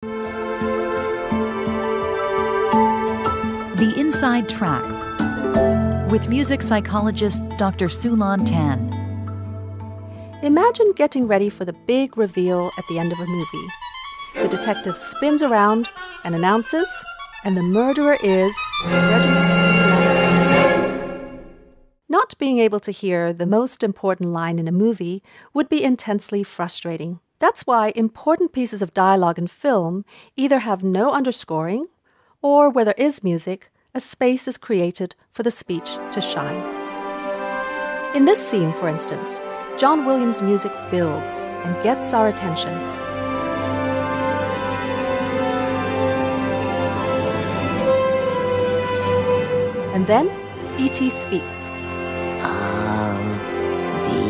The Inside Track with music psychologist Dr. Siu-Lan Tan. Imagine getting ready for the big reveal at the end of a movie. The detective spins around and announces, and the murderer is Not being able to hear the most important line in a movie would be intensely frustrating. That's why important pieces of dialogue in film either have no underscoring, or where there is music, a space is created for the speech to shine. In this scene, for instance, John Williams' music builds and gets our attention. And then E.T. speaks. I'll be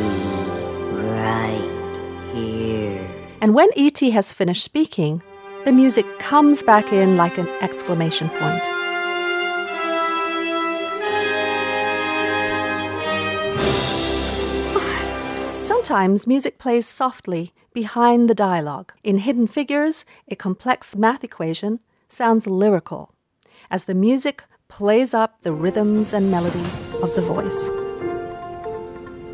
right here. And when E.T. has finished speaking, the music comes back in like an exclamation point. Sometimes music plays softly behind the dialogue. In Hidden Figures, a complex math equation sounds lyrical as the music plays up the rhythms and melody of the voice.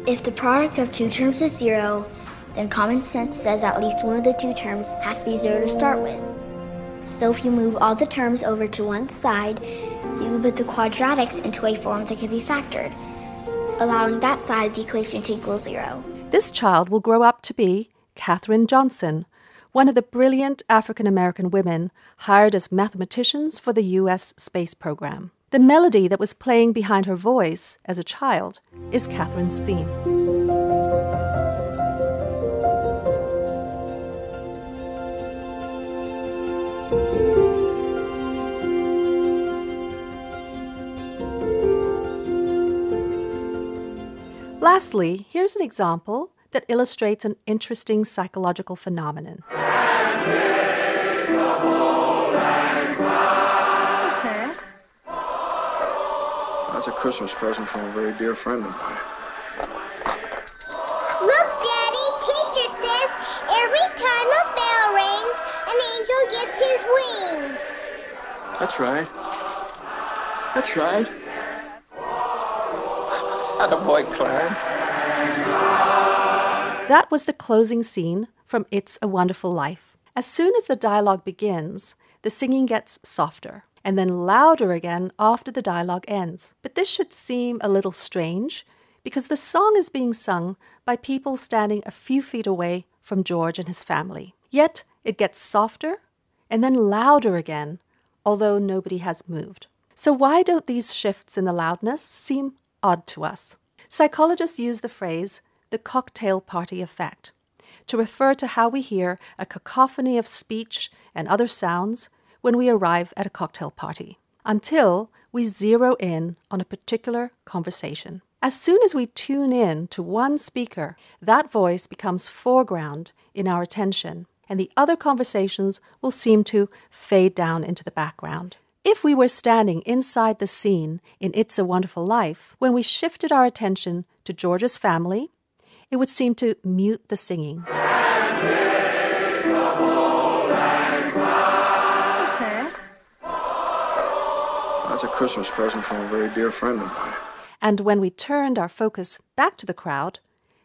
If the product of two terms is 0, then common sense says at least one of the two terms has to be 0 to start with. So if you move all the terms over to one side, you can put the quadratics into a form that can be factored, allowing that side of the equation to equal 0. This child will grow up to be Katherine Johnson, one of the brilliant African-American women hired as mathematicians for the U.S. space program. The melody that was playing behind her voice as a child is Katherine's theme. Lastly, here's an example that illustrates an interesting psychological phenomenon. What's that? That's a Christmas present from a very dear friend of mine. Look, Daddy, teacher says every time a bell rings, an angel gets his wings. That's right. That's right. Attaboy, Clarence. That was the closing scene from It's a Wonderful Life. As soon as the dialogue begins, the singing gets softer and then louder again after the dialogue ends. But this should seem a little strange because the song is being sung by people standing a few feet away from George and his family. Yet it gets softer and then louder again, although nobody has moved. So why don't these shifts in the loudness seem odd to us? Psychologists use the phrase the cocktail party effect to refer to how we hear a cacophony of speech and other sounds when we arrive at a cocktail party, until we zero in on a particular conversation. As soon as we tune in to one speaker, that voice becomes foreground in our attention, and the other conversations will seem to fade down into the background. If we were standing inside the scene in It's a Wonderful Life, when we shifted our attention to George's family, it would seem to mute the singing. What's that? That's a Christmas present from a very dear friend of mine. And when we turned our focus back to the crowd,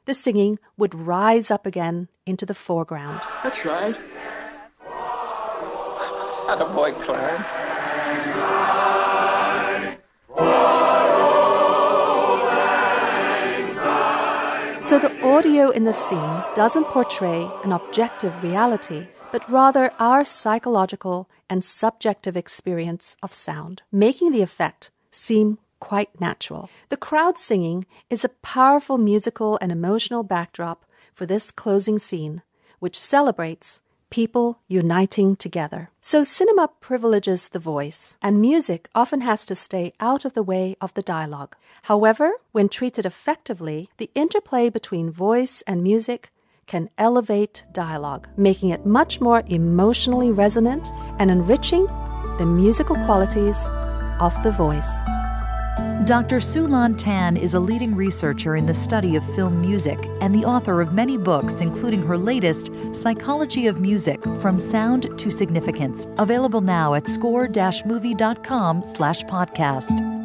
the singing would rise up again into the foreground. That's right. Attaboy, Clarence. So the audio in the scene doesn't portray an objective reality, but rather our psychological and subjective experience of sound, making the effect seem quite natural. The crowd singing is a powerful musical and emotional backdrop for this closing scene, which celebrates people uniting together. So cinema privileges the voice, and music often has to stay out of the way of the dialogue. However, when treated effectively, the interplay between voice and music can elevate dialogue, making it much more emotionally resonant and enriching the musical qualities of the voice. Dr. Siu-Lan Tan is a leading researcher in the study of film music and the author of many books, including her latest, Psychology of Music, From Sound to Significance, available now at score-movie.com/podcast.